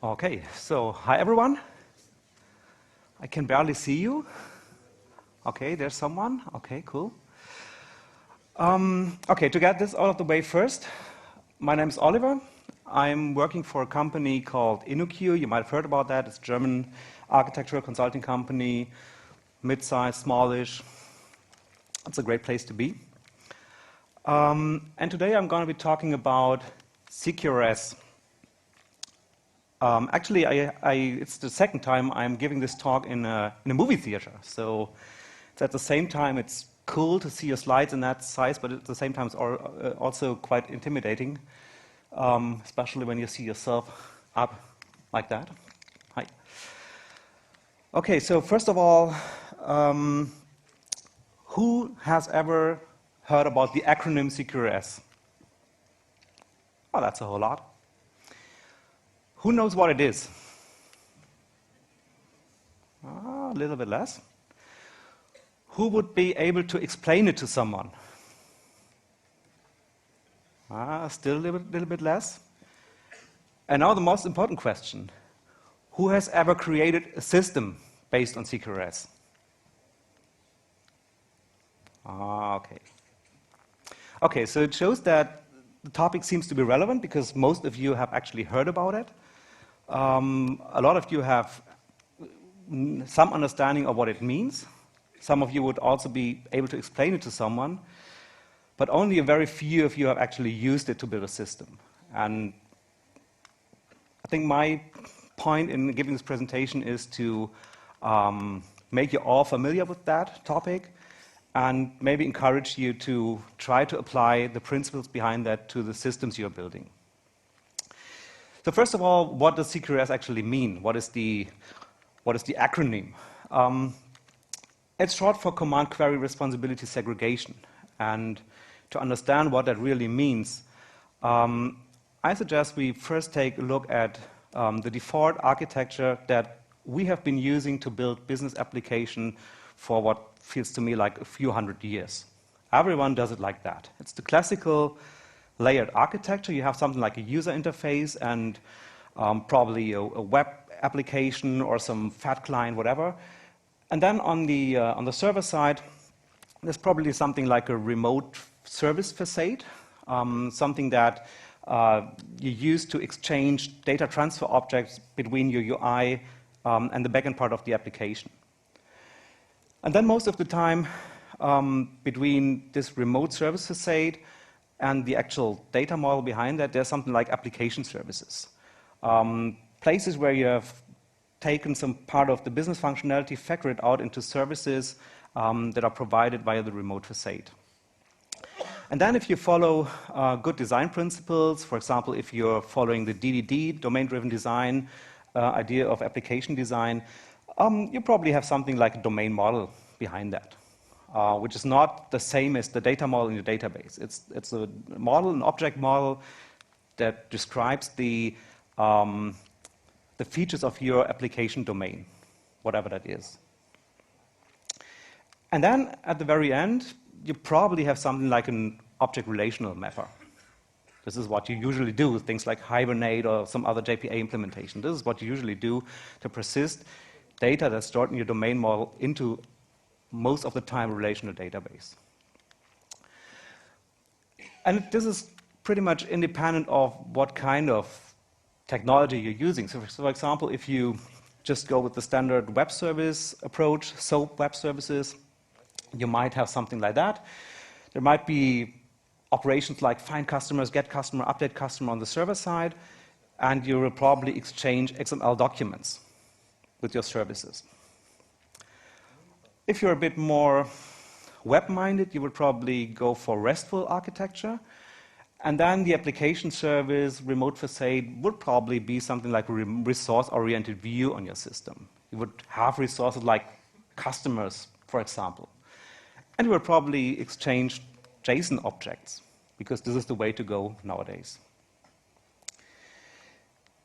Okay, so hi everyone. I can barely see you. Okay, there's someone. Okay, cool. Okay, to get this out of the way first, my name is Oliver. I'm working for a company called InnoQ. You might have heard about that. It's a German architectural consulting company, mid-sized, smallish. It's a great place to be. And today I'm going to be talking about CQRS. Actually, it's the second time I'm giving this talk in a movie theater. So it's at the same time, it's cool to see your slides in that size, but at the same time, it's also quite intimidating, especially when you see yourself up like that. Hi. Okay, so first of all, who has ever heard about the acronym CQRS? Oh, that's a whole lot. Who knows what it is? A little bit less. Who would be able to explain it to someone? Still a little bit less. And now the most important question. Who has ever created a system based on CQRS? Okay. Okay, so it shows that the topic seems to be relevant because most of you have actually heard about it. A lot of you have some understanding of what it means. Some of you would also be able to explain it to someone, but only a very few of you have actually used it to build a system. And I think my point in giving this presentation is to make you all familiar with that topic and maybe encourage you to try to apply the principles behind that to the systems you're building. So first of all, what does CQRS actually mean? What is the acronym? It's short for Command Query Responsibility Segregation. And to understand what that really means, I suggest we first take a look at the default architecture that we have been using to build business application for what feels to me like a few hundred years. Everyone does it like that. It's the classical layered architecture. You have something like a user interface and probably a web application or some fat client, whatever. And then on the server side, there's probably something like a remote service facade, something that you use to exchange data transfer objects between your UI and the backend part of the application. And then most of the time, between this remote service facade and the actual data model behind that, there's something like application services. Places where you have taken some part of the business functionality, factor it out into services that are provided via the remote facade. And then if you follow good design principles, for example, if you're following the DDD, domain-driven design, idea of application design, you probably have something like a domain model behind that. Which is not the same as the data model in your database. It's a model, an object model that describes the features of your application domain, whatever that is. And then at the very end, you probably have something like an object relational mapper. This is what you usually do with things like Hibernate or some other JPA implementation. This is what you usually do to persist data that's stored in your domain model into most of the time a relational database. And this is pretty much independent of what kind of technology you're using. So for example, if you just go with the standard web service approach, SOAP web services, you might have something like that. There might be operations like find customers, get customer, update customer on the server side, and you will probably exchange XML documents with your services. If you're a bit more web-minded, you would probably go for RESTful architecture. And then the application service, remote facade, would probably be something like a resource-oriented view on your system. You would have resources like customers, for example. And you would probably exchange JSON objects, because this is the way to go nowadays.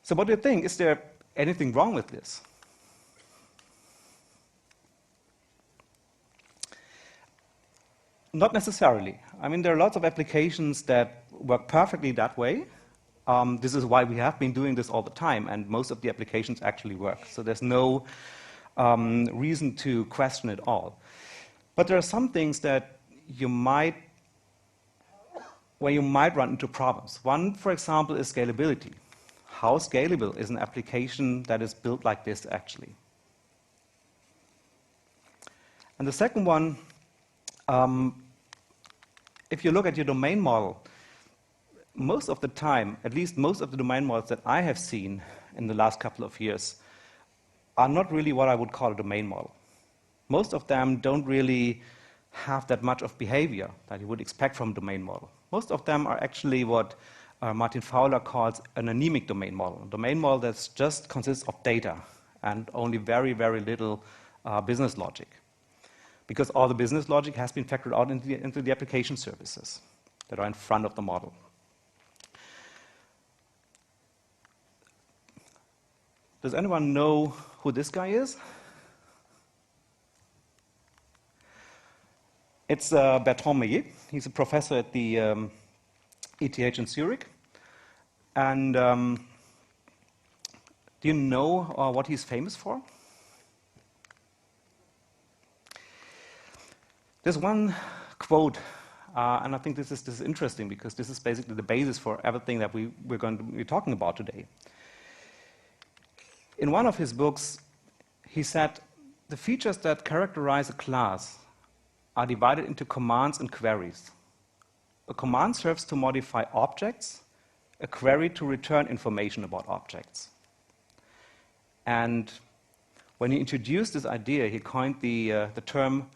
So what do you think? Is there anything wrong with this? Not necessarily. I mean, there are lots of applications that work perfectly that way, This is why we have been doing this all the time, and most of the applications actually work. So there's no reason to question it all. But there are some things that where you might run into problems. One, for example, is scalability. How scalable is an application that is built like this, actually? And the second one, if you look at your domain model, most of the time, at least most of the domain models that I have seen in the last couple of years, are not really what I would call a domain model. Most of them don't really have that much of behavior that you would expect from a domain model. Most of them are actually what Martin Fowler calls an anemic domain model, a domain model that just consists of data and only very, very little business logic, because all the business logic has been factored out into the application services that are in front of the model. Does anyone know who this guy is? It's Bertrand Meillet. He's a professor at the ETH in Zurich. And do you know what he's famous for? There's one quote, and I think this is interesting because this is basically the basis for everything that we're going to be talking about today. In one of his books, he said, the features that characterize a class are divided into commands and queries. A command serves to modify objects, a query to return information about objects. And when he introduced this idea, he coined the term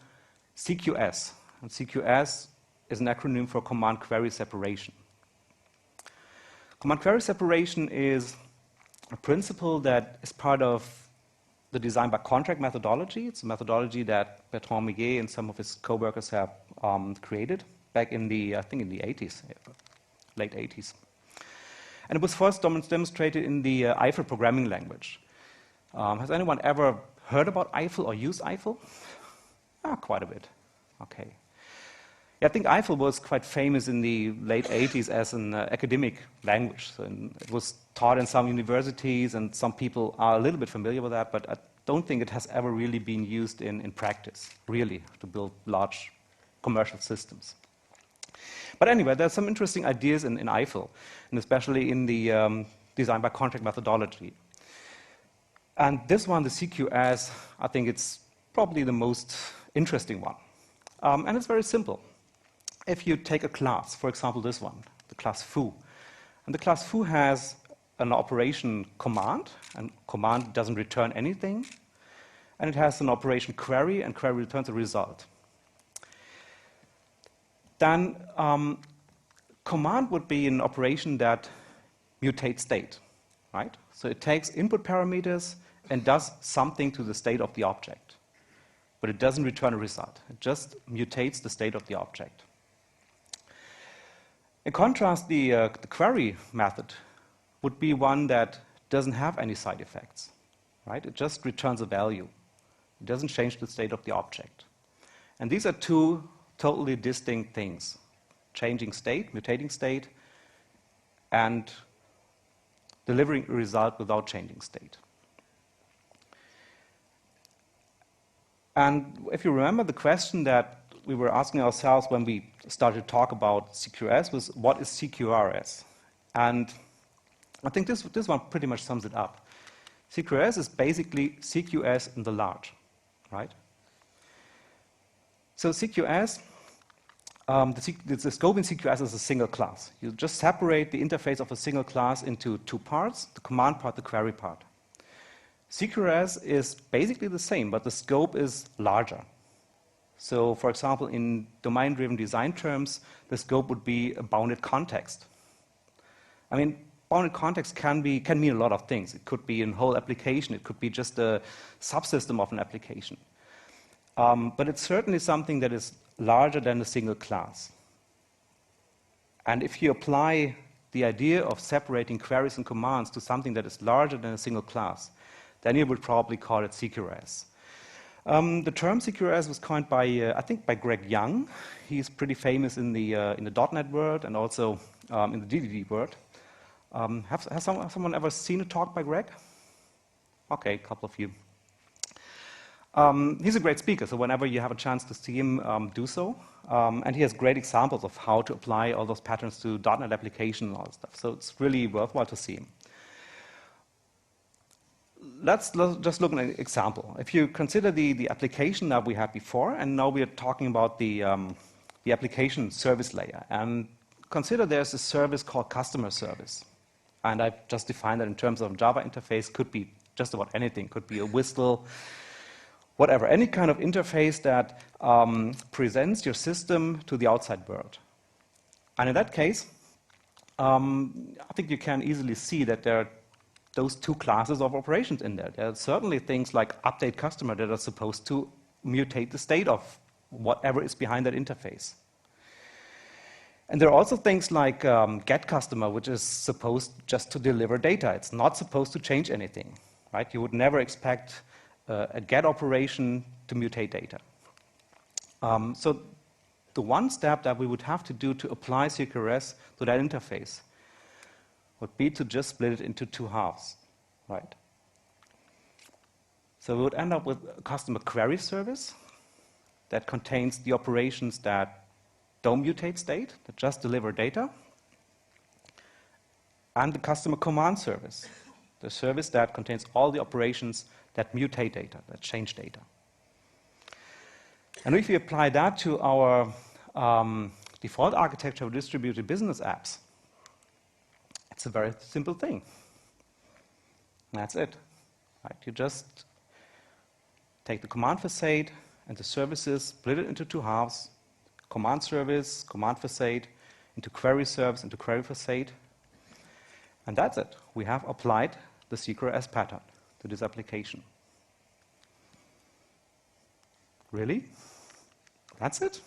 CQS. And CQS is an acronym for command query separation. Command query separation is a principle that is part of the design by contract methodology. It's a methodology that Bertrand Meillet and some of his co-workers have created back in the, I think in the 80s, late 80s. And it was first demonstrated in the Eiffel programming language. Has anyone ever heard about Eiffel or used Eiffel? Quite a bit. Okay. Yeah, I think Eiffel was quite famous in the late 80s as an academic language. So it was taught in some universities, and some people are a little bit familiar with that, but I don't think it has ever really been used in practice, really, to build large commercial systems. But anyway, there's some interesting ideas in Eiffel, and especially in the design by contract methodology. And this one, the CQRS, I think it's probably the most interesting one. And it's very simple. If you take a class, for example this one, the class foo, and the class foo has an operation command, and command doesn't return anything, and it has an operation query, and query returns a result. Then command would be an operation that mutates state, right? So it takes input parameters and does something to the state of the object, but it doesn't return a result. It just mutates the state of the object. In contrast, the query method would be one that doesn't have any side effects, right? It just returns a value. It doesn't change the state of the object. And these are two totally distinct things: changing state, mutating state, and delivering a result without changing state. And if you remember, the question that we were asking ourselves when we started to talk about CQRS was, what is CQRS? And I think this one pretty much sums it up. CQRS is basically CQS in the large, right? So CQS, the scope in CQRS is a single class. You just separate the interface of a single class into two parts, the command part, the query part. CQRS is basically the same, but the scope is larger. So, for example, in domain-driven design terms, the scope would be a bounded context. I mean, bounded context can mean a lot of things. It could be a whole application. It could be just a subsystem of an application. But it's certainly something that is larger than a single class. And if you apply the idea of separating queries and commands to something that is larger than a single class, then you would probably call it CQRS. The term CQRS was coined by, I think, by Greg Young. He's pretty famous in the .NET world and also in the DDD world. Has someone ever seen a talk by Greg? Okay, a couple of you. He's a great speaker, so whenever you have a chance to see him, do so. And he has great examples of how to apply all those patterns to .NET application and all that stuff. So it's really worthwhile to see him. Let's just look at an example. If you consider the application that we had before, and now we are talking about the application service layer. And consider there's a service called customer service. And I've just defined that in terms of Java interface, could be just about anything. Could be a whistle, whatever, any kind of interface that presents your system to the outside world. And in that case, I think you can easily see that there are those two classes of operations in there. There are certainly things like update customer that are supposed to mutate the state of whatever is behind that interface. And there are also things like get customer, which is supposed just to deliver data. It's not supposed to change anything, right? You would never expect a get operation to mutate data. So the one step that we would have to do to apply CQRS to that interface would be to just split it into two halves, right? So we would end up with a customer query service that contains the operations that don't mutate state, that just deliver data, and the customer command service, the service that contains all the operations that mutate data, that change data. And if we apply that to our default architecture of distributed business apps, it's a very simple thing. That's it. Right? You just take the command facade and the services, split it into two halves, command service, command facade, into query service, into query facade. And that's it. We have applied the CQRS pattern to this application. Really? That's it?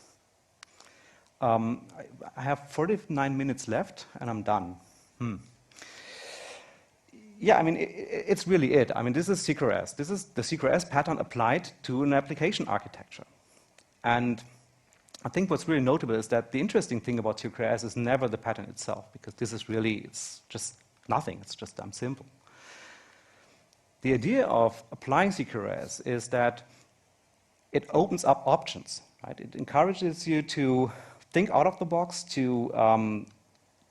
I have 49 minutes left, and I'm done. Yeah, I mean, it's really it. I mean, this is CQRS. This is the CQRS pattern applied to an application architecture. And I think what's really notable is that the interesting thing about CQRS is never the pattern itself, because this is really, it's just nothing. It's just damn simple. The idea of applying CQRS is that it opens up options, right? It encourages you to think out of the box, to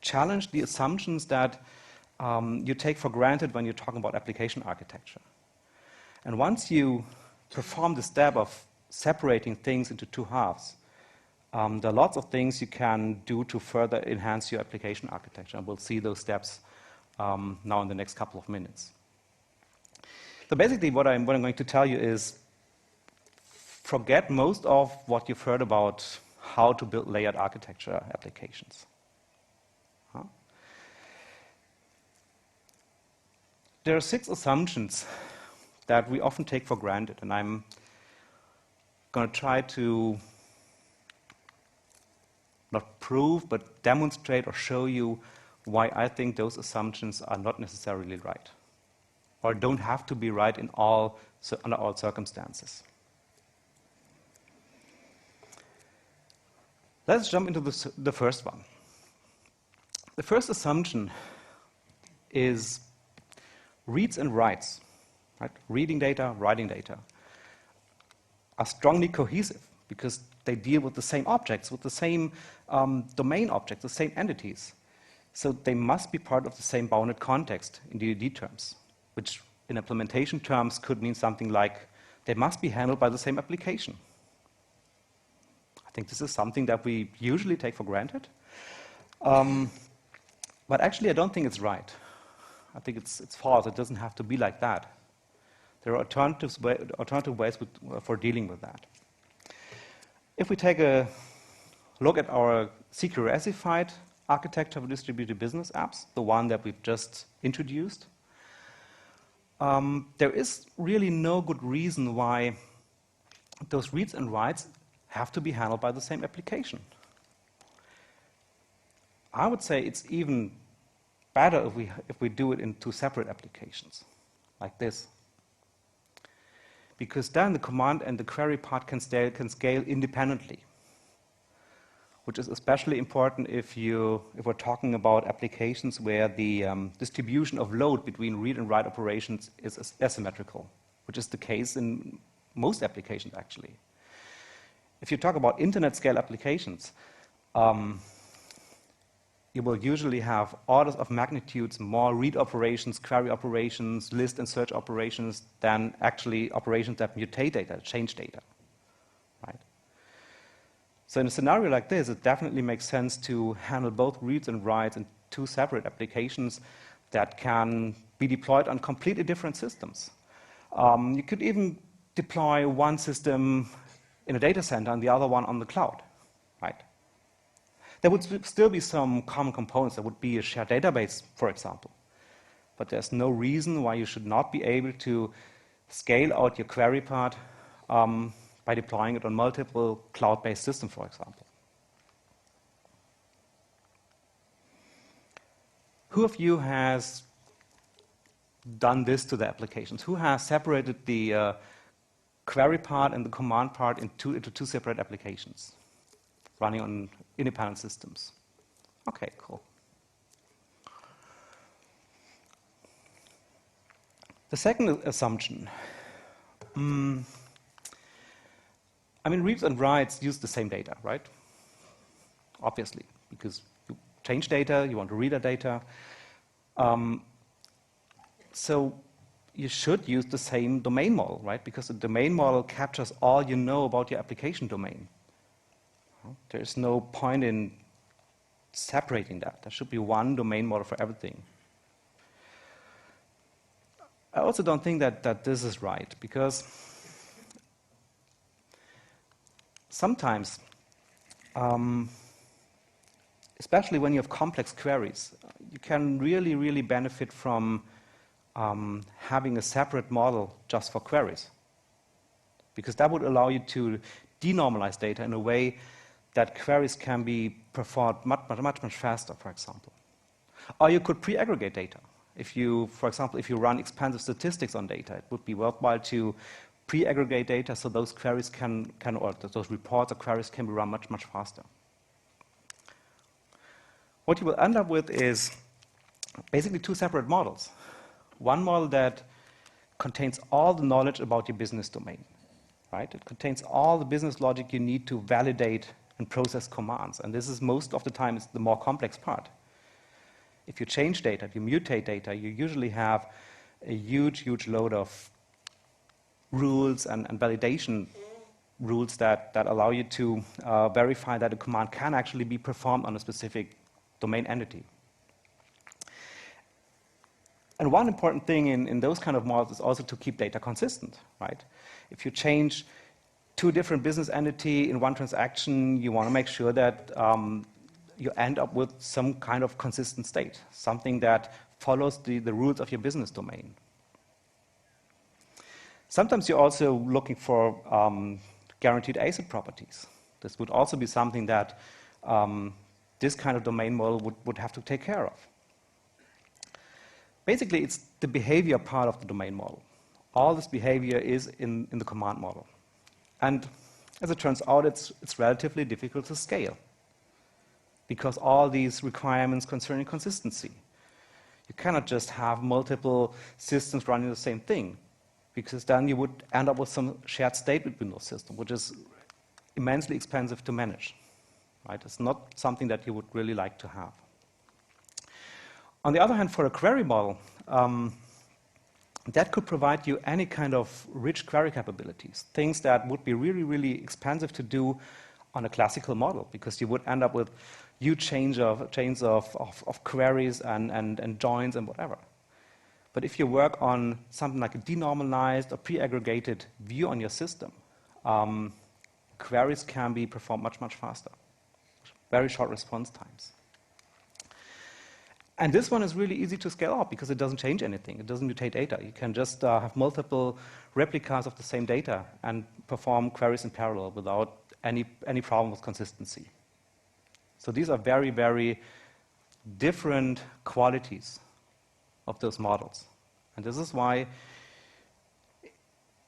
challenge the assumptions that you take for granted when you're talking about application architecture. And once you perform the step of separating things into two halves, there are lots of things you can do to further enhance your application architecture. And we'll see those steps now in the next couple of minutes. So basically what I'm going to tell you is forget most of what you've heard about how to build layered architecture applications. There are 6 assumptions that we often take for granted, and I'm going to try to not prove, but demonstrate or show you why I think those assumptions are not necessarily right, or don't have to be right in under all circumstances. Let's jump into the first one. The first assumption is reads and writes, right? Reading data, writing data, are strongly cohesive because they deal with the same objects, with the same domain objects, the same entities. So they must be part of the same bounded context in DoD terms, which in implementation terms could mean something like they must be handled by the same application. I think this is something that we usually take for granted. But actually, I don't think it's right. I think it's false. It doesn't have to be like that. There are alternative ways for dealing with that. If we take a look at our CQRS-ified architecture of distributed business apps, the one that we've just introduced, there is really no good reason why those reads and writes have to be handled by the same application. I would say it's even better if we do it in 2 separate applications, like this. Because then the command and the query part can scale independently. which is especially important if we're talking about applications where the distribution of load between read and write operations is asymmetrical, which is the case in most applications, actually. If you talk about internet scale applications, you will usually have orders of magnitudes more read operations, query operations, list and search operations than actually operations that mutate data, change data, right? So in a scenario like this, it definitely makes sense to handle both reads and writes in two separate applications that can be deployed on completely different systems. You could even deploy one system in a data center and the other one on the cloud, right? There would still be some common components. There would be a shared database, for example. But there's no reason why you should not be able to scale out your query part by deploying it on multiple cloud-based systems, for example. Who of you has done this to the applications? Who has separated the query part and the command part into two separate applications running on independent systems? Okay, cool. The second assumption, I mean, reads and writes use the same data, right? Obviously, because you change data, you want to read that data. So you should use the same domain model, right? Because the domain model captures all you know about your application domain. There's no point in separating that. There should be one domain model for everything. I also don't think that this is right, because sometimes, especially when you have complex queries, you can really, really benefit from having a separate model just for queries, because that would allow you to denormalize data in a way that queries can be performed much faster, for example. Or you could pre-aggregate data. If you, for example, if you run expansive statistics on data, it would be worthwhile to pre-aggregate data so those queries or those reports or queries can be run much faster. What you will end up with is basically two separate models. One model that contains all the knowledge about your business domain, right? It contains all the business logic you need to validate and process commands. And this is most of the time is the more complex part. If you change data, if you mutate data, you usually have a huge load of rules and validation rules that allow you to verify that a command can actually be performed on a specific domain entity. And one important thing in those kind of models is also to keep data consistent, right? If you change two different business entities in one transaction, you want to make sure that you end up with some kind of consistent state, something that follows the rules of your business domain. Sometimes you're also looking for guaranteed ACID properties. This would also be something that this kind of domain model would have to take care of. Basically, it's the behavior part of the domain model. All this behavior is in the command model. And as it turns out, it's relatively difficult to scale, because all these requirements concerning consistency. You cannot just have multiple systems running the same thing, because then you would end up with some shared state between those systems, which is immensely expensive to manage. Right? It's not something that you would really like to have. On the other hand, for a query model, that could provide you any kind of rich query capabilities, things that would be really expensive to do on a classical model, because you would end up with huge chains of queries and joins and whatever. But if you work on something like a denormalized or pre-aggregated view on your system, queries can be performed much faster. Very short response times. And this one is really easy to scale up because it doesn't change anything. It doesn't mutate data. You can just have multiple replicas of the same data and perform queries in parallel without any problem with consistency. So these are very different qualities of those models. And this is why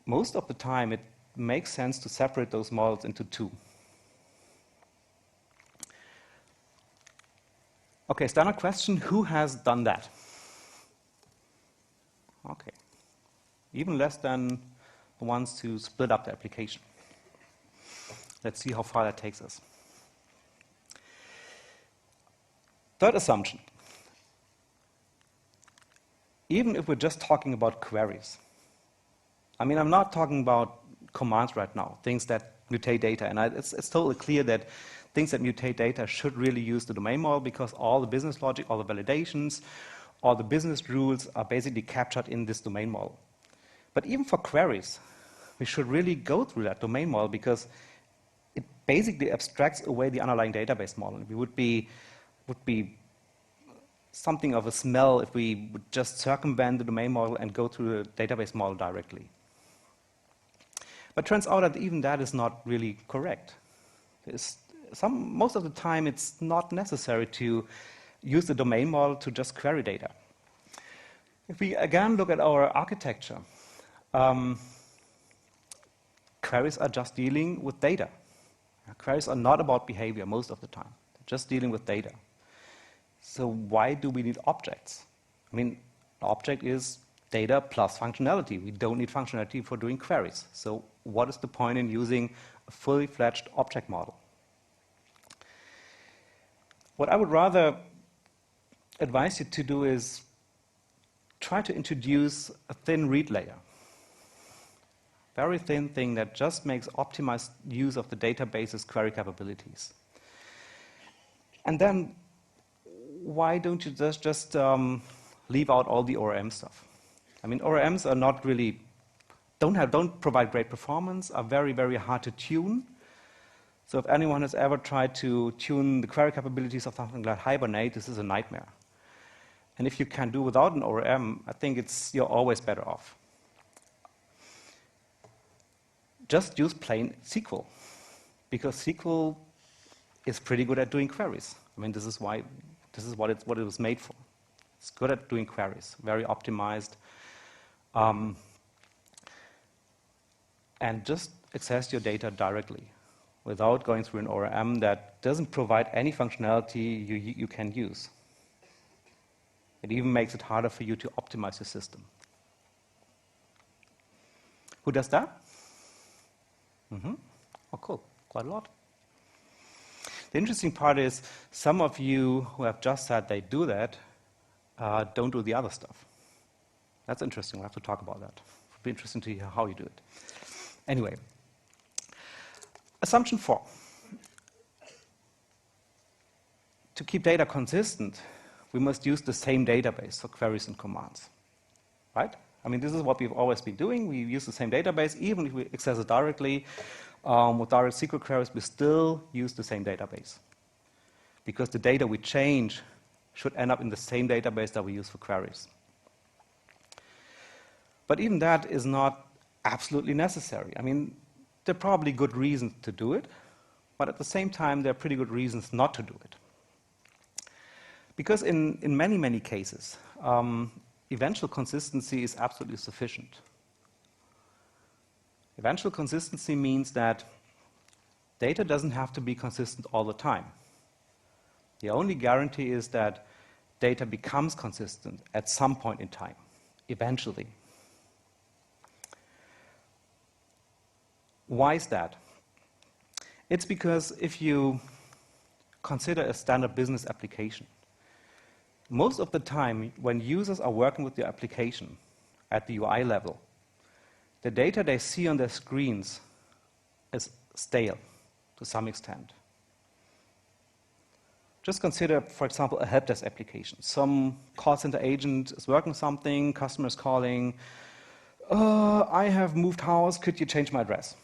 most of the time it makes sense to separate those models into two. Okay, standard question, who has done that? Okay, even less than the ones to split up the application. Let's see how far that takes us. Third assumption. Even if we're just talking about queries, I mean, I'm not talking about commands right now, things that mutate data. And it's totally clear that things that mutate data should really use the domain model because all the business logic, all the validations, all the business rules are basically captured in this domain model. But even for queries, we should really go through that domain model because it basically abstracts away the underlying database model. We would be something of a smell if we would just circumvent the domain model and go through the database model directly. But turns out that even that is not really correct. Most of the time, it's not necessary to use the domain model to just query data. If we again look at our architecture, queries are just dealing with data. Queries are not about behavior most of the time. They're just dealing with data. So why do we need objects? I mean, an object is data plus functionality. We don't need functionality for doing queries. So what is the point in using a fully fledged object model? What I would rather advise you to do is try to introduce a thin read layer. Very thin thing that just makes optimized use of the database's query capabilities. And then why don't you just leave out all the ORM stuff? I mean, ORMs are not really, don't provide great performance, are very, very hard to tune. So if anyone has ever tried to tune the query capabilities of something like Hibernate, this is a nightmare. And if you can do without an ORM, I think you're always better off. Just use plain SQL, because SQL is pretty good at doing queries. I mean, this is what it was made for. It's good at doing queries, very optimized. And just access your data directly without going through an ORM that doesn't provide any functionality you can use. It even makes it harder for you to optimize your system. Who does that? Oh, cool. Quite a lot. The interesting part is some of you who have just said they do that don't do the other stuff. That's interesting. We'll have to talk about that. It'll be interesting to hear how you do it. Anyway, assumption 4. To keep data consistent, we must use the same database for queries and commands, right? I mean, this is what we've always been doing. We use the same database. Even if we access it directly with direct SQL queries, we still use the same database because the data we change should end up in the same database that we use for queries. But even that is not absolutely necessary. I mean, there are probably good reasons to do it, but at the same time, there are pretty good reasons not to do it. Because in many, many cases, eventual consistency is absolutely sufficient. Eventual consistency means that data doesn't have to be consistent all the time. The only guarantee is that data becomes consistent at some point in time, eventually. Why is that? It's because if you consider a standard business application, most of the time when users are working with the application at the UI level, the data they see on their screens is stale to some extent. Just consider, for example, a help desk application. Some call center agent is working something, customer is calling, I have moved house, could you change my address?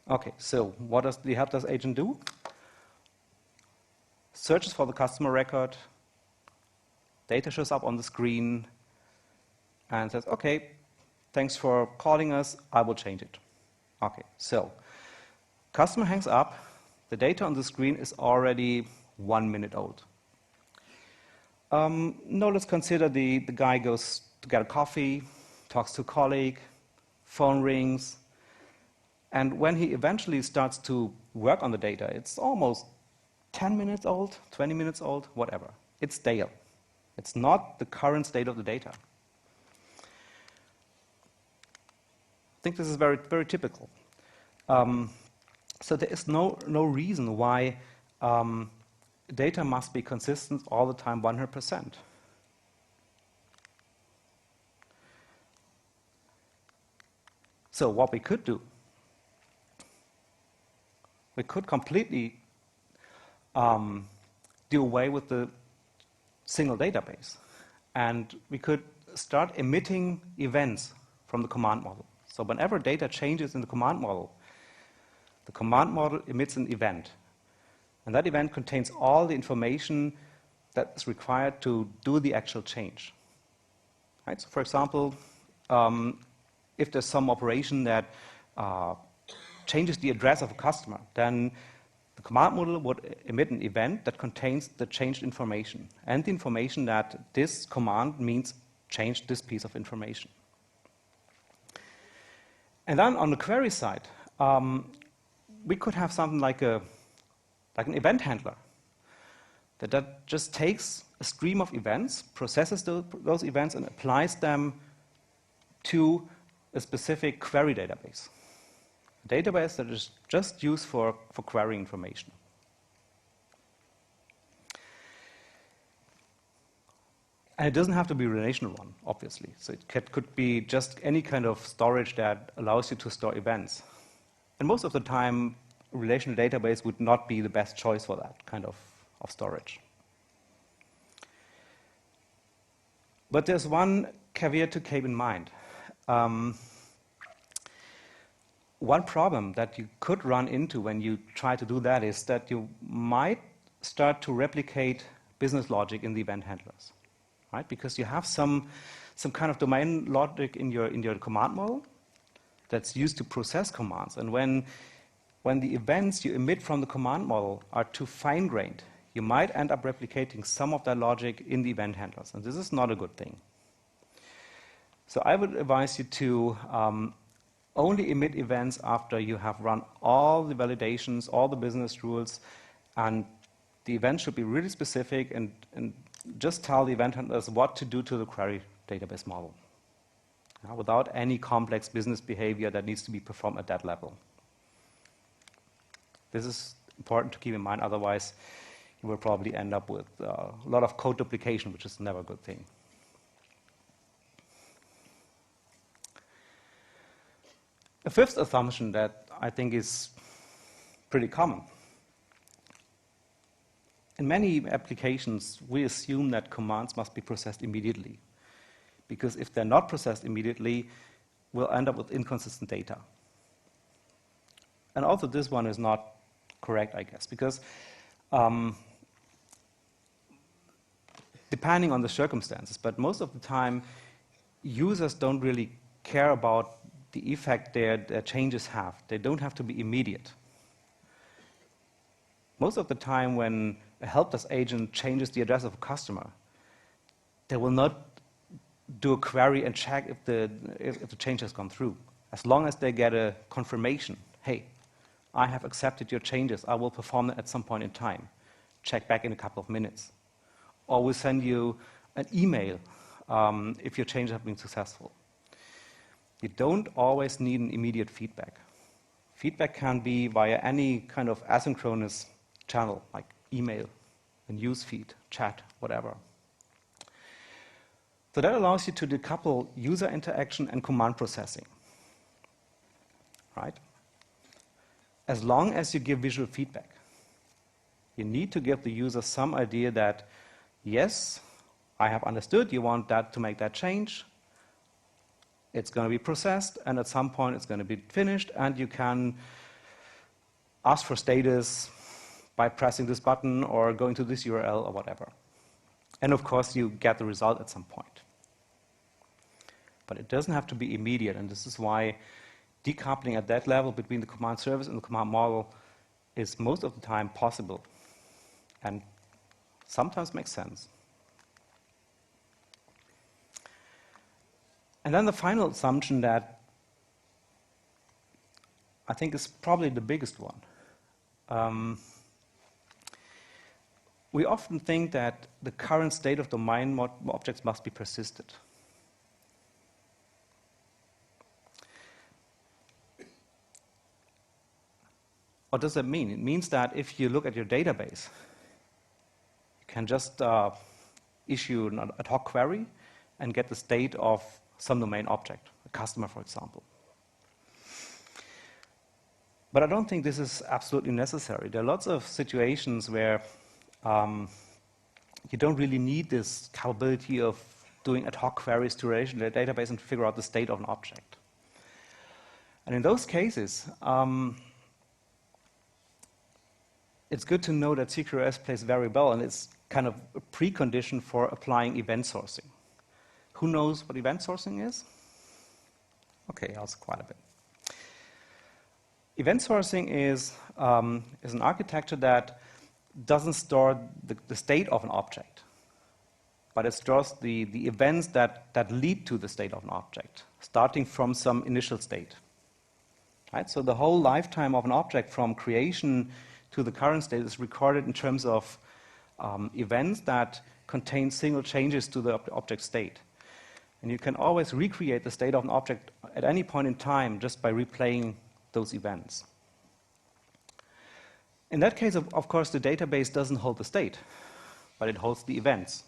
Okay, so what does the help desk agent do? Searches for the customer record, data shows up on the screen, and says, okay, thanks for calling us, I will change it. Okay, so customer hangs up, the data on the screen is already 1 minute old. Now let's consider the guy goes to get a coffee, talks to a colleague, phone rings, and when he eventually starts to work on the data, it's almost 10 minutes old, 20 minutes old, whatever. it's stale. It's not the current state of the data. I think this is very, very typical. So there is no reason why data must be consistent all the time 100%. So what we could do, we could completely do away with the single database. And we could start emitting events from the command model. So whenever data changes in the command model emits an event. And that event contains all the information that is required to do the actual change. Right? So for example, if there's some operation that changes the address of a customer, then the command model would emit an event that contains the changed information and the information that this command means change this piece of information. And then on the query side, we could have something like an event handler that just takes a stream of events, processes those events, and applies them to a specific query database. A database that is just used for querying information. And it doesn't have to be a relational one, obviously. So it could be just any kind of storage that allows you to store events. And most of the time, a relational database would not be the best choice for that kind of storage. But there's one caveat to keep in mind. One problem that you could run into when you try to do that is that you might start to replicate business logic in the event handlers, right? Because you have some kind of domain logic in your command model that's used to process commands. And when the events you emit from the command model are too fine-grained, you might end up replicating some of that logic in the event handlers. And this is not a good thing. So I would advise you to only emit events after you have run all the validations, all the business rules, and the event should be really specific and just tell the event handlers what to do to the query database model, without any complex business behavior that needs to be performed at that level. This is important to keep in mind, otherwise you will probably end up with a lot of code duplication, which is never a good thing. A fifth assumption that I think is pretty common. In many applications, we assume that commands must be processed immediately, because if they're not processed immediately, we'll end up with inconsistent data. And also this one is not correct, I guess, because depending on the circumstances, but most of the time, users don't really care about the effect their changes have. They don't have to be immediate. Most of the time when a help desk agent changes the address of a customer, they will not do a query and check if the change has gone through. As long as they get a confirmation, hey, I have accepted your changes, I will perform it at some point in time. Check back in a couple of minutes. Or we'll send you an email if your changes have been successful. You don't always need an immediate feedback. Feedback can be via any kind of asynchronous channel, like email, a newsfeed, chat, whatever. So that allows you to decouple user interaction and command processing, right? As long as you give visual feedback, you need to give the user some idea that, yes, I have understood you want that to make that change. It's going to be processed, and at some point it's going to be finished, and you can ask for status by pressing this button or going to this URL or whatever. And of course, you get the result at some point. But it doesn't have to be immediate, and this is why decoupling at that level between the command service and the command model is most of the time possible, and sometimes makes sense. And then the final assumption that I think is probably the biggest one. we often think that the current state of domain objects must be persisted. What does that mean? It means that if you look at your database, you can just issue an ad hoc query and get the state of some domain object, a customer, for example. But I don't think this is absolutely necessary. There are lots of situations where you don't really need this capability of doing ad hoc queries to relation to the database and figure out the state of an object. And in those cases, it's good to know that CQRS plays very well, and it's kind of a precondition for applying event sourcing. Who knows what event sourcing is? Okay, also quite a bit. Event sourcing is an architecture that doesn't store the state of an object, but it stores the events that lead to the state of an object, starting from some initial state. Right? So the whole lifetime of an object from creation to the current state is recorded in terms of events that contain single changes to the object state. And you can always recreate the state of an object at any point in time just by replaying those events. In that case, of course, the database doesn't hold the state, but it holds the events.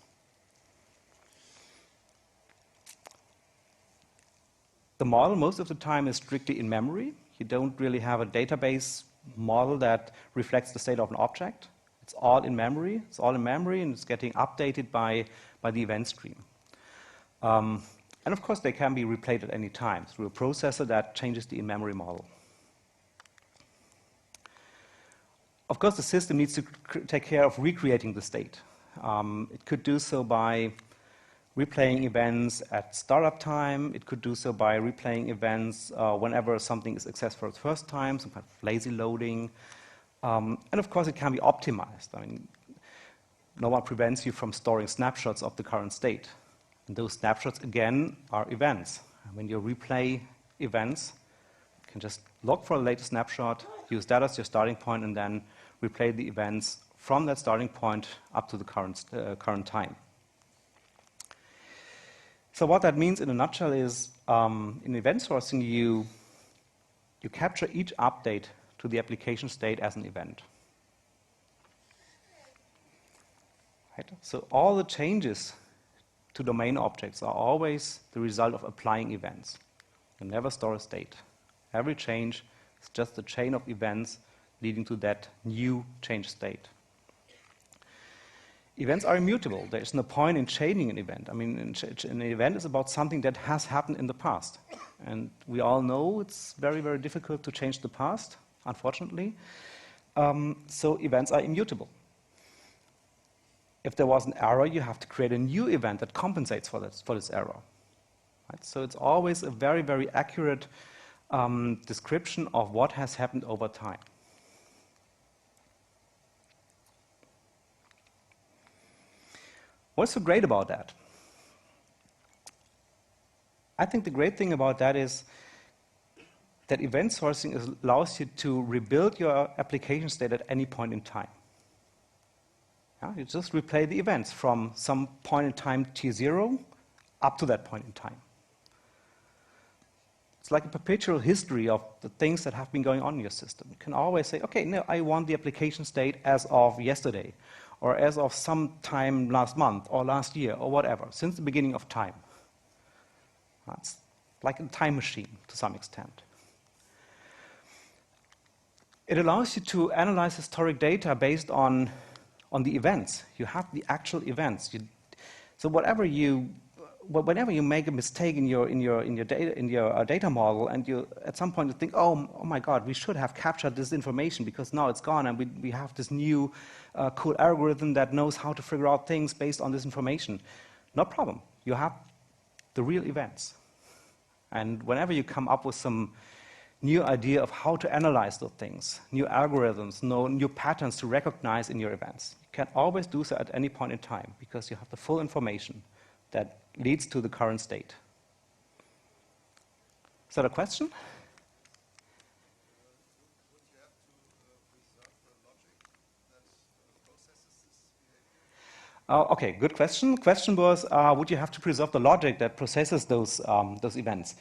The model, most of the time, is strictly in memory. You don't really have a database model that reflects the state of an object. It's all in memory. It's all in memory, and it's getting updated by the event stream. And of course, they can be replayed at any time through a processor that changes the in-memory model. Of course, the system needs to take care of recreating the state. It could do so by replaying events at startup time. It could do so by replaying events whenever something is accessed for the first time, some kind of lazy loading. And of course, it can be optimized. I mean, no one prevents you from storing snapshots of the current state. And those snapshots, again, are events. And when you replay events, you can just look for the latest snapshot, use that as your starting point, and then replay the events from that starting point up to the current time. So what that means in a nutshell is, in event sourcing, you capture each update to the application state as an event. Right? So all the changes to domain objects are always the result of applying events. You never store a state. Every change is just a chain of events leading to that new changed state. Events are immutable. There is no point in chaining an event. I mean, an event is about something that has happened in the past. And we all know it's very, very difficult to change the past, unfortunately. So events are immutable. If there was an error, you have to create a new event that compensates for this error. Right? So it's always a very, very accurate description of what has happened over time. What's so great about that? I think the great thing about that is that event sourcing allows you to rebuild your application state at any point in time. Yeah, you just replay the events from some point in time T0 up to that point in time. It's like a perpetual history of the things that have been going on in your system. You can always say, okay, no, I want the application state as of yesterday, or as of some time last month, or last year, or whatever, since the beginning of time. It's like a time machine to some extent. It allows you to analyze historic data based on the events. You have the actual events. So whenever you make a mistake in your data model, and you at some point you think, oh my God, we should have captured this information because now it's gone, and we have this new cool algorithm that knows how to figure out things based on this information. No problem. You have the real events. And whenever you come up with some new idea of how to analyze those things, new algorithms, new patterns to recognize in your events, you can always do so at any point in time because you have the full information that leads to the current state. Is that a question? Would you have to preserve the logic that processes this behavior? Okay, good question. Question was, would you have to preserve the logic that processes those events?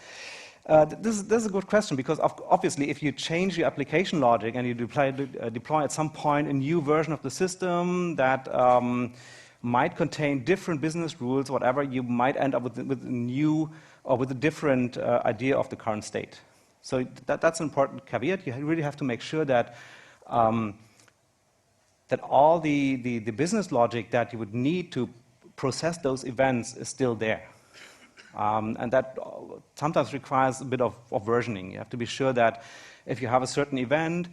This is a good question because obviously if you change your application logic and you deploy at some point a new version of the system that might contain different business rules, whatever, you might end up with a new or with a different idea of the current state. So that's an important caveat. You really have to make sure that that all the business logic that you would need to process those events is still there. And that sometimes requires a bit of versioning. You have to be sure that if you have a certain event,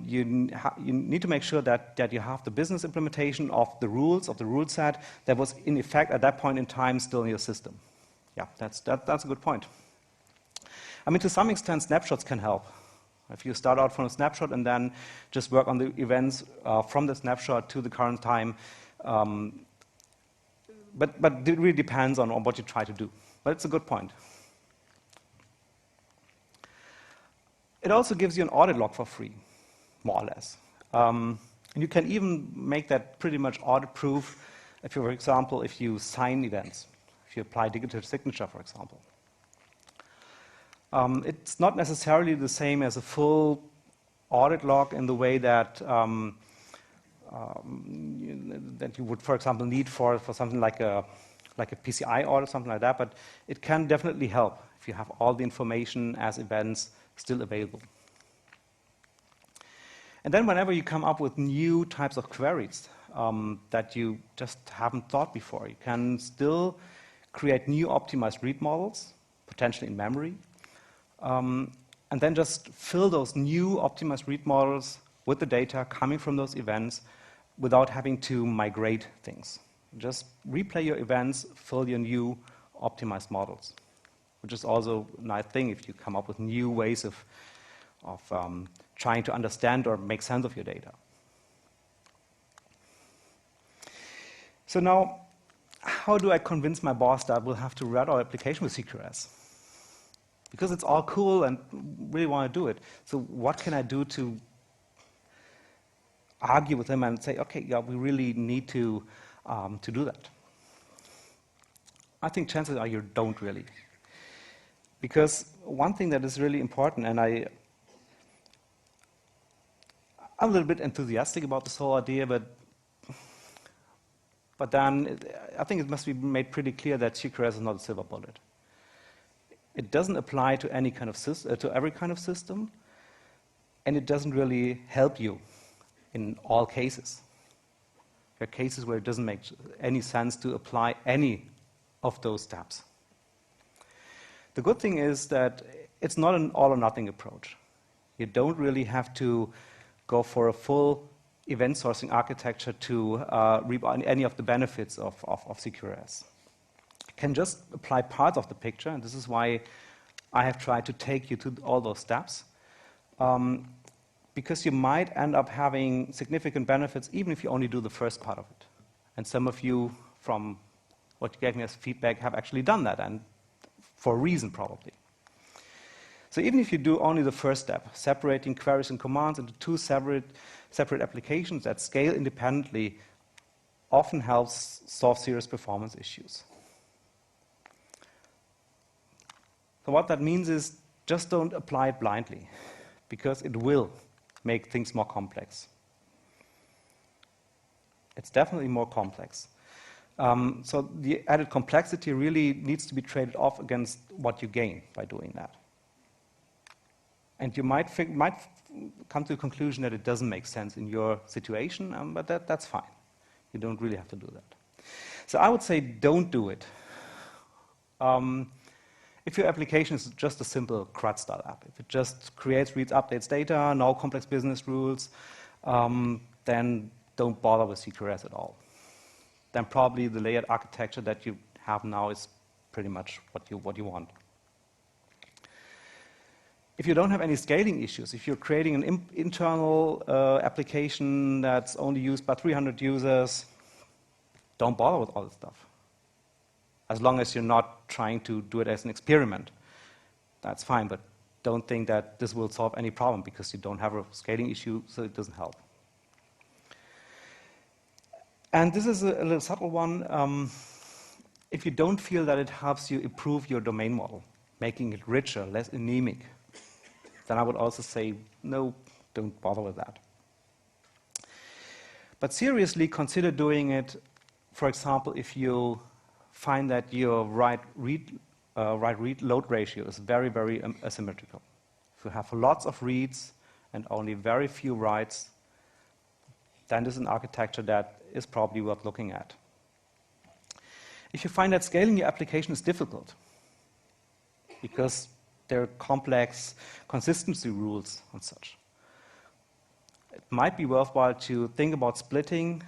you need to make sure that you have the business implementation of the rule set that was in effect at that point in time still in your system. Yeah, that's a good point. I mean, to some extent, snapshots can help. If you start out from a snapshot and then just work on the events from the snapshot to the current time, but it really depends on what you try to do. But it's a good point. It also gives you an audit log for free, more or less. And you can even make that pretty much audit-proof if you, for example, if you sign events, if you apply digital signature, for example. It's not necessarily the same as a full audit log in the way that that you would, for example, need for something like a PCI audit, something like that, but it can definitely help if you have all the information as events still available. And then whenever you come up with new types of queries that you just haven't thought before, you can still create new optimized read models, potentially in memory, and then just fill those new optimized read models with the data coming from those events without having to migrate things. Just replay your events, fill your new optimized models, which is also a nice thing if you come up with new ways of trying to understand or make sense of your data. So now, how do I convince my boss that we'll have to write our application with CQRS? Because it's all cool and really want to do it. So what can I do to argue with him and say, okay, yeah, we really need to do that? I think chances are you don't really. Because one thing that is really important, and I'm a little bit enthusiastic about this whole idea, but then I think it must be made pretty clear that CQRS is not a silver bullet. It doesn't apply to any kind of to every kind of system, and it doesn't really help you in all cases. There are cases where it doesn't make any sense to apply any of those steps. The good thing is that it's not an all-or-nothing approach. You don't really have to go for a full event sourcing architecture to reap any of the benefits of CQRS. Can just apply parts of the picture, and this is why I have tried to take you to all those steps, because you might end up having significant benefits even if you only do the first part of it. And some of you, from what you gave me as feedback, have actually done that, and for a reason probably. So even if you do only the first step, separating queries and commands into two separate applications that scale independently, often helps solve serious performance issues. So what that means is just don't apply it blindly, because it will make things more complex. It's definitely more complex. So the added complexity really needs to be traded off against what you gain by doing that. And you might come to the conclusion that it doesn't make sense in your situation, but that's fine. You don't really have to do that. So I would say don't do it. If your application is just a simple CRUD-style app, if it just creates, reads, updates data, no complex business rules, then don't bother with CQRS at all. Then probably the layered architecture that you have now is pretty much what you want. If you don't have any scaling issues, if you're creating an internal application that's only used by 300 users, don't bother with all this stuff. As long as you're not trying to do it as an experiment, that's fine, but don't think that this will solve any problem because you don't have a scaling issue, so it doesn't help. And this is a little subtle one. If you don't feel that it helps you improve your domain model, making it richer, less anemic, then I would also say, no, don't bother with that. But seriously, consider doing it, for example, if you find that your write-read-load ratio is very, very asymmetrical. If you have lots of reads and only very few writes, then this is an architecture that is probably worth looking at. If you find that scaling your application is difficult, because there are complex consistency rules and such, it might be worthwhile to think about splitting,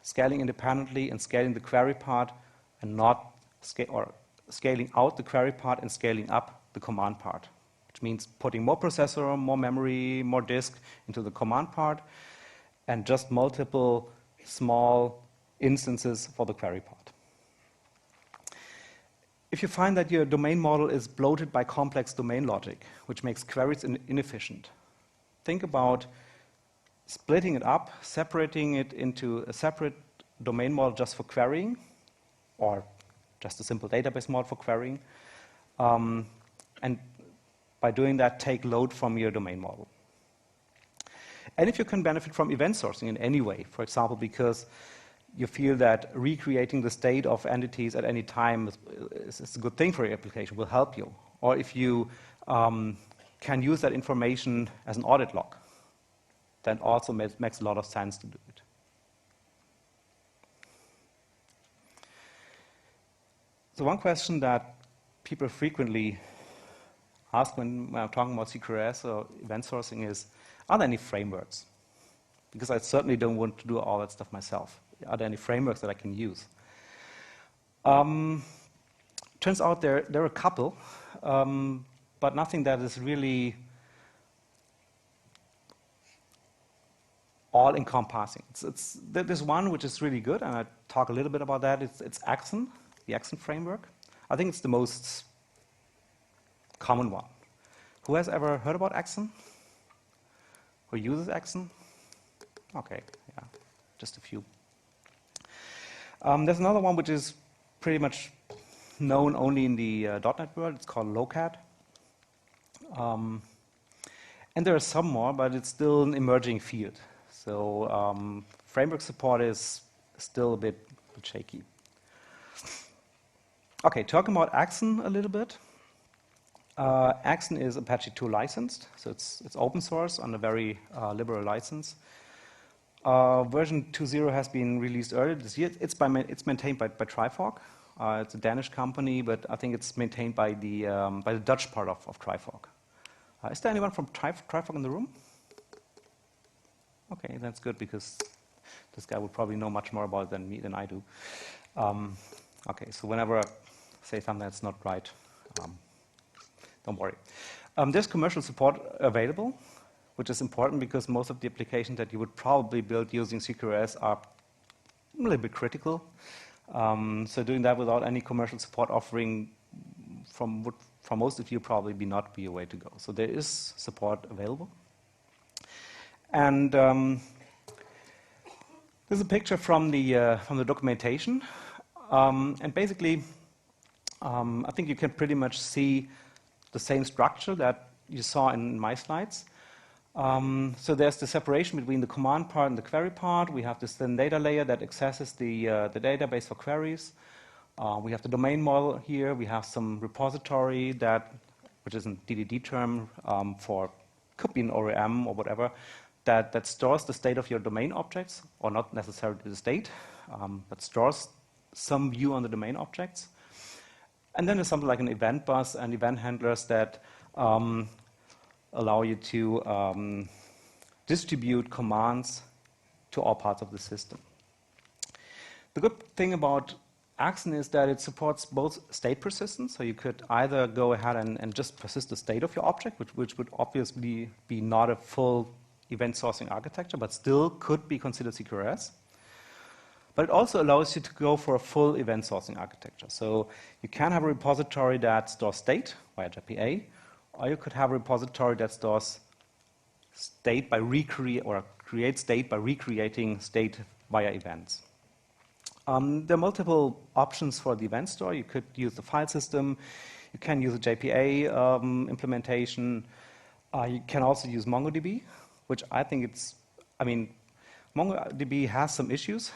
scaling independently, and scaling the query part, and not scaling out the query part and scaling up the command part, which means putting more processor, more memory, more disk into the command part, and just multiple small instances for the query part. If you find that your domain model is bloated by complex domain logic, which makes queries inefficient, think about splitting it up, separating it into a separate domain model just for querying, or just a simple database model for querying, and by doing that, take load from your domain model. And if you can benefit from event sourcing in any way, for example, because you feel that recreating the state of entities at any time is a good thing for your application, will help you. Or if you can use that information as an audit log, then also makes a lot of sense to do it. So one question that people frequently ask when I'm talking about CQRS or event sourcing is, are there any frameworks? Because I certainly don't want to do all that stuff myself. Are there any frameworks that I can use? Turns out there are a couple, but nothing that is really all-encompassing. There's one which is really good, and I'll talk a little bit about that. It's Axon, the Axon framework. I think it's the most common one. Who has ever heard about Axon? Who uses Axon? Okay, yeah, just a few. There's another one which is pretty much known only in the .NET world. It's called Locat. And there are some more, but it's still an emerging field. So framework support is still a bit shaky. Okay, talking about Axon a little bit. Axon is Apache 2 licensed, so it's open source on a very liberal license. Version 2.0 has been released earlier this year. It's maintained by Trifork. It's a Danish company, but I think it's maintained by the Dutch part of Trifork. Is there anyone from Trifork in the room? Okay, that's good, because this guy would probably know much more about it than I do. Okay, so whenever I say something that's not right, don't worry. There's commercial support available, which is important because most of the applications that you would probably build using CQRS are a little bit critical. So doing that without any commercial support offering would, for most of you, probably not be a way to go. So there is support available. And there's a picture from the documentation. And basically, I think you can pretty much see the same structure that you saw in my slides. So there's the separation between the command part and the query part. We have this thin data layer that accesses the database for queries. We have the domain model here. We have some repository which is a DDD term could be an ORM or whatever, that stores the state of your domain objects, or not necessarily the state, but stores some view on the domain objects. And then there's something like an event bus and event handlers that allow you to distribute commands to all parts of the system. The good thing about Axon is that it supports both state persistence, so you could either go ahead and just persist the state of your object, which would obviously be not a full event sourcing architecture, but still could be considered CQRS. But it also allows you to go for a full event sourcing architecture. So you can have a repository that stores state via JPA, or you could have a repository that stores state by creates state by recreating state via events. There are multiple options for the event store. You could use the file system. You can use a JPA implementation. You can also use MongoDB, which I think MongoDB has some issues.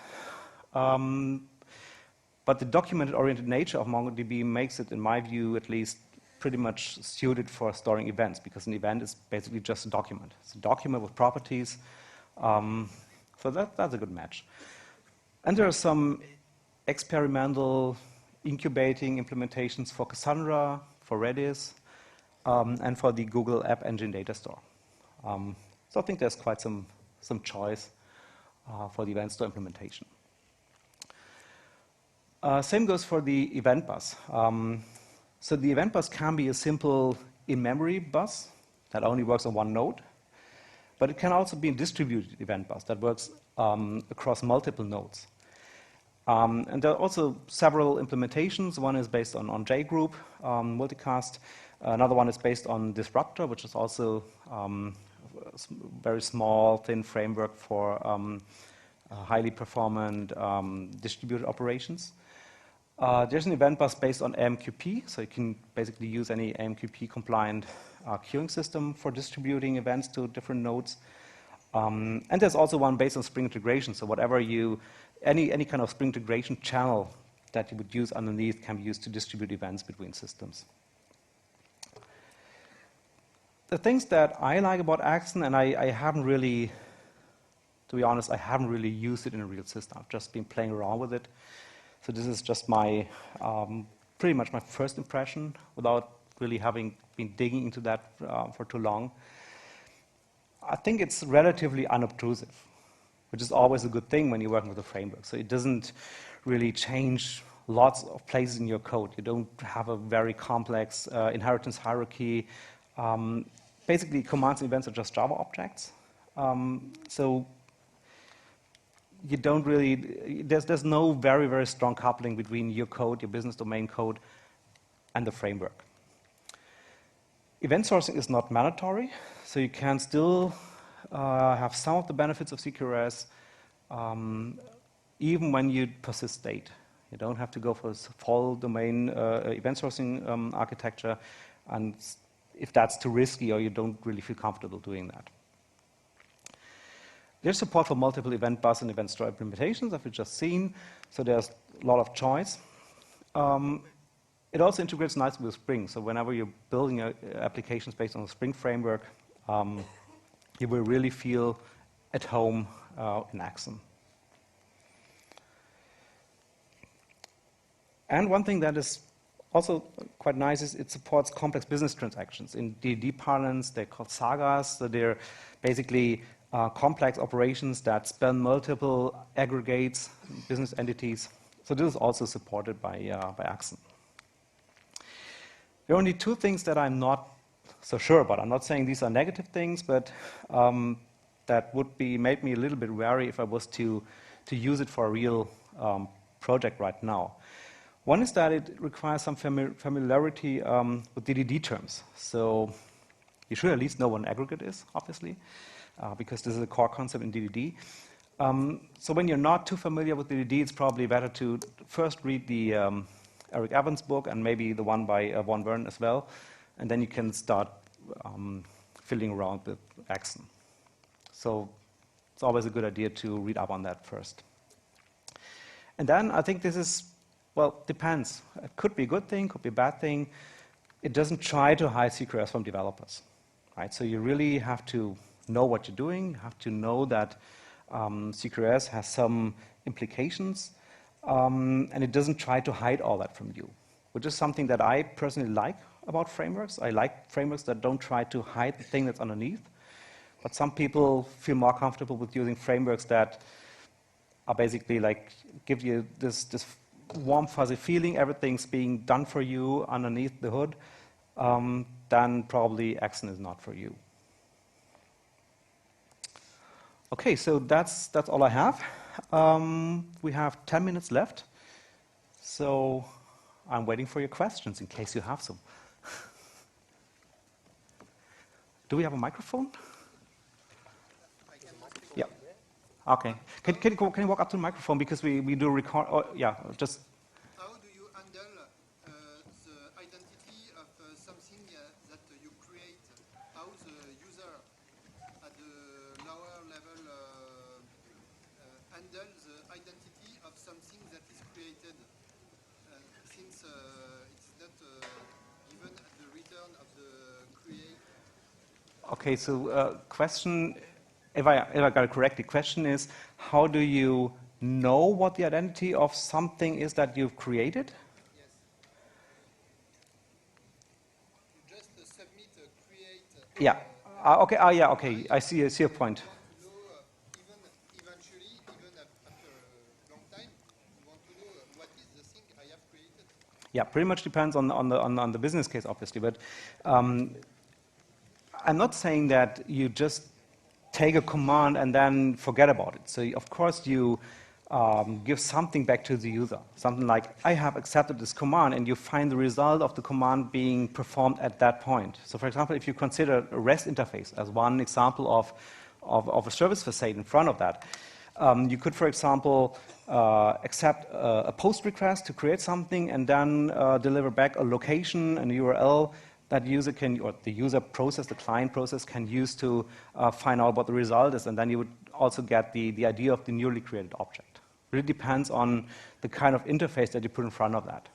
But the document-oriented nature of MongoDB makes it, in my view at least, pretty much suited for storing events, because an event is basically just a document. It's a document with properties. So that's a good match. And there are some experimental incubating implementations for Cassandra, for Redis, and for the Google App Engine data store. So I think there's quite some choice for the event store implementation. Same goes for the event bus. So the event bus can be a simple in-memory bus that only works on one node, but it can also be a distributed event bus that works across multiple nodes. And there are also several implementations. One is based on JGroup, multicast. Another one is based on Disruptor, which is also a very small, thin framework for highly performant distributed operations. There's an event bus based on AMQP, so you can basically use any AMQP-compliant queuing system for distributing events to different nodes. And there's also one based on Spring integration, so whatever any kind of Spring integration channel that you would use underneath can be used to distribute events between systems. The things that I like about Axon, and I haven't really, to be honest, I haven't really used it in a real system. I've just been playing around with it. So this is just my, pretty much my first impression without really having been digging into that for too long. I think it's relatively unobtrusive, which is always a good thing when you're working with a framework. So it doesn't really change lots of places in your code. You don't have a very complex inheritance hierarchy. Basically, commands and events are just Java objects. So you don't really, there's no very, very strong coupling between your code, your business domain code, and the framework. Event sourcing is not mandatory, so you can still have some of the benefits of CQRS even when you persist state. You don't have to go for a full domain event sourcing architecture, and if that's too risky or you don't really feel comfortable doing that. There's support for multiple event bus and event store implementations, that we've just seen, so there's a lot of choice. It also integrates nicely with Spring, so whenever you're building applications based on the Spring framework, you will really feel at home in Axon. And one thing that is also quite nice is it supports complex business transactions. In DDD parlance, they're called sagas, so they're basically complex operations that span multiple aggregates, business entities. So this is also supported by Axon. There are only two things that I'm not so sure about. I'm not saying these are negative things, but that would make me a little bit wary if I was to use it for a real project right now. One is that it requires some familiarity with DDD terms. So you should at least know what an aggregate is, obviously, because this is a core concept in DDD. So when you're not too familiar with DDD, it's probably better to first read the Eric Evans book and maybe the one by Von Wern as well, and then you can start fiddling around with Axon. So it's always a good idea to read up on that first. And then I think this is, well, depends. It could be a good thing, could be a bad thing. It doesn't try to hide CQRS from developers, right? So you really have to know what you're doing. You have to know that CQRS has some implications, and it doesn't try to hide all that from you, which is something that I personally like about frameworks. I like frameworks that don't try to hide the thing that's underneath, but some people feel more comfortable with using frameworks that are basically like give you this warm, fuzzy feeling, everything's being done for you underneath the hood, then probably Axon is not for you. Okay, so that's all I have. We have 10 minutes left, so I'm waiting for your questions in case you have some. Do we have a microphone? Yeah. Okay. Can you walk up to the microphone because we do record? Oh, yeah, just. How do you handle the identity of something that you create? How the user at the lower level handle the identity of something that is created, since it's not given at the return of the create? Okay, so question, if I got it correctly, question is, how do you know what the identity of something is that you've created? Yes. You just submit a create. Yeah. Okay. Yeah. Okay. I see your point. You want to know, even eventually, even after a long time, you want to know what is the thing I have created. Yeah, pretty much depends on the business case, obviously. But I'm not saying that you just take a command and then forget about it. So of course you give something back to the user, something like, I have accepted this command, and you find the result of the command being performed at that point. So for example, if you consider a REST interface as one example of a service facade in front of that, you could, for example, accept a post request to create something and then deliver back a location and a URL that user can, or the user process, the client process can use to find out what the result is, and then you would also get the idea of the newly created object. Really depends on the kind of interface that you put in front of that.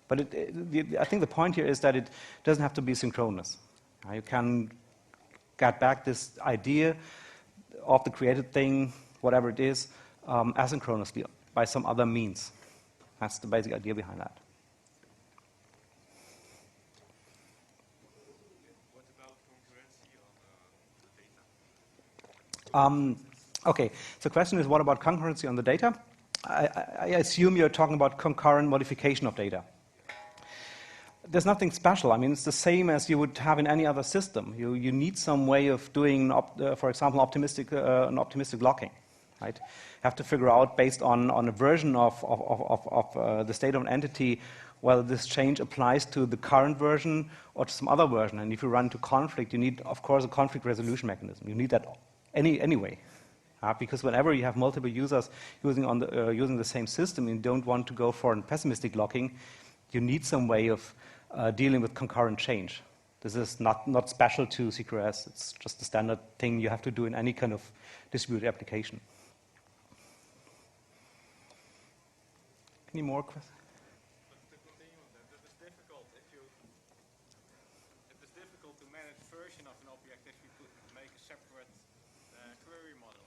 But I think the point here is that it doesn't have to be synchronous. You can get back this idea of the created thing, whatever it is, asynchronously by some other means. That's the basic idea behind that. What about concurrency on the data? Okay, so the question is, what about concurrency on the data? I assume you're talking about concurrent modification of data. There's nothing special. I mean, it's the same as you would have in any other system. You need some way of doing, for example, an optimistic locking, right? You have to figure out, based on a version of the state of an entity, whether this change applies to the current version or to some other version. And if you run into conflict, you need, of course, a conflict resolution mechanism. You need that anyway. Because whenever you have multiple users using the same system and you don't want to go for a pessimistic locking, you need some way of dealing with concurrent change. This is not special to CQRS. It's just a standard thing you have to do in any kind of distributed application. Any more questions? But to continue on that, it is difficult it is difficult to manage version of an object if you could make a separate query model.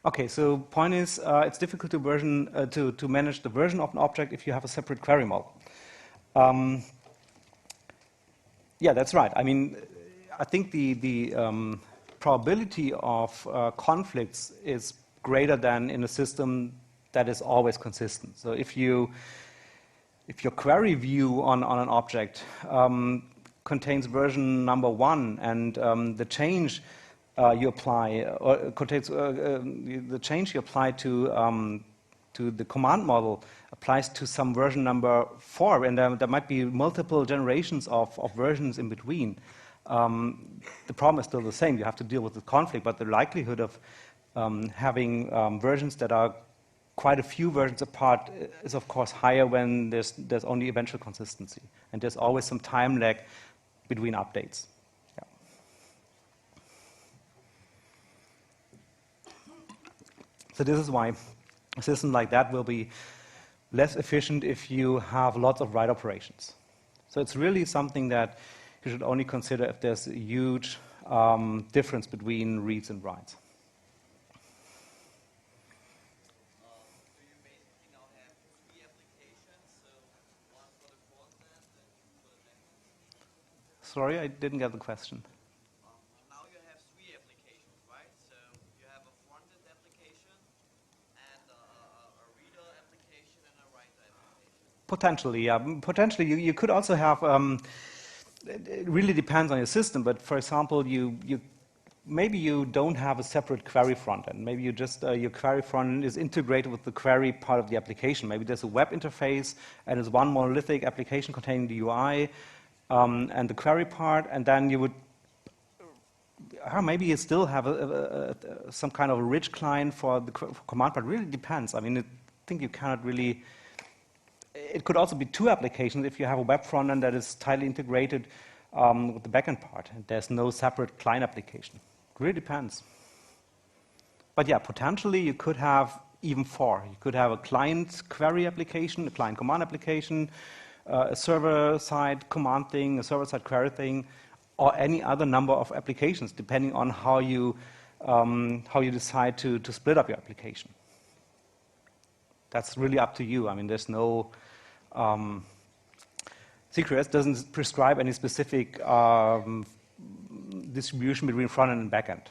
Okay, so point is, it's difficult to manage the version of an object if you have a separate query model. Yeah, that's right. I mean, I think the probability of conflicts is greater than in a system that is always consistent. So if your query view on an object contains version number 1 and the change you apply, or contains the change you apply to the command model applies to some version number 4, and there might be multiple generations of versions in between. The problem is still the same. You have to deal with the conflict, but the likelihood of having versions that are quite a few versions apart is, of course, higher when there's only eventual consistency, and there's always some time lag between updates. So this is why a system like that will be less efficient if you have lots of write operations. So it's really something that you should only consider if there's a huge difference between reads and writes. So you basically now have 3 applications, so one for the front end and 2 for the back end? Sorry, I didn't get the question. Now you have 3 applications, right? So you have a front-end application and a reader application and a writer application. Potentially, yeah. Potentially, you could also have. It really depends on your system, but for example, maybe you don't have a separate query front end. Maybe you just your query front end is integrated with the query part of the application. Maybe there's a web interface and there's one monolithic application containing the UI and the query part, and then you would maybe you still have some kind of a rich client for the for command, but it really depends. I mean, I think you cannot really. It could also be two applications if you have a web front end that is tightly integrated with the backend part. And there's no separate client application. It really depends. But yeah, potentially you could have even four. You could have a client query application, a client command application, a server-side command thing, a server-side query thing, or any other number of applications, depending on how you decide to split up your application. That's really up to you. I mean, there's no CQRS doesn't prescribe any specific distribution between front end and back end.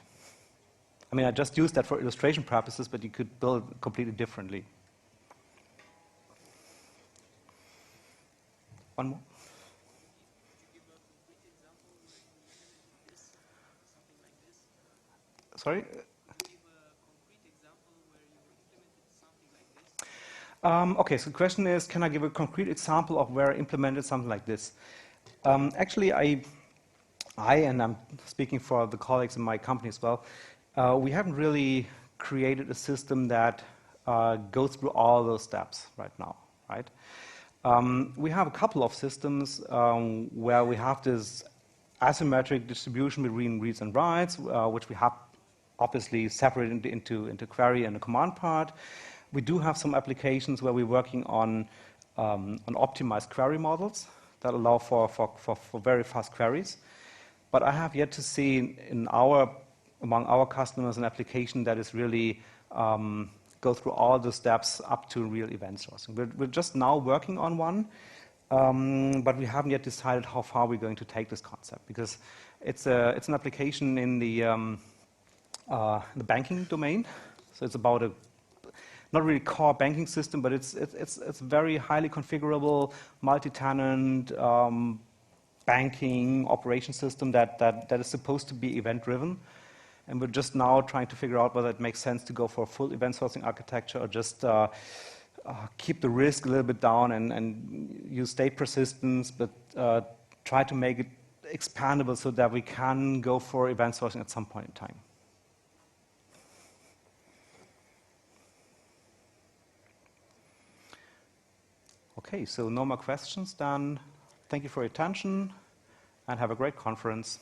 I mean, I just used that for illustration purposes, but you could build it completely differently. One more? Sorry? Okay, so the question is, can I give a concrete example of where I implemented something like this? Actually, I, and I'm speaking for the colleagues in my company as well, we haven't really created a system that goes through all those steps right now, right? We have a couple of systems where we have this asymmetric distribution between reads and writes, which we have obviously separated into query and a command part. We do have some applications where we're working on optimized query models that allow for very fast queries. But I have yet to see among our customers an application that is really go through all the steps up to real event sourcing. We're just now working on one, but we haven't yet decided how far we're going to take this concept, because it's an application in the banking domain. So it's about not really core banking system, but it's very highly configurable, multi-tenant banking operation system that is supposed to be event-driven. And we're just now trying to figure out whether it makes sense to go for a full event sourcing architecture or just keep the risk a little bit down and use state persistence, but try to make it expandable so that we can go for event sourcing at some point in time. Okay, so no more questions, then thank you for your attention and have a great conference.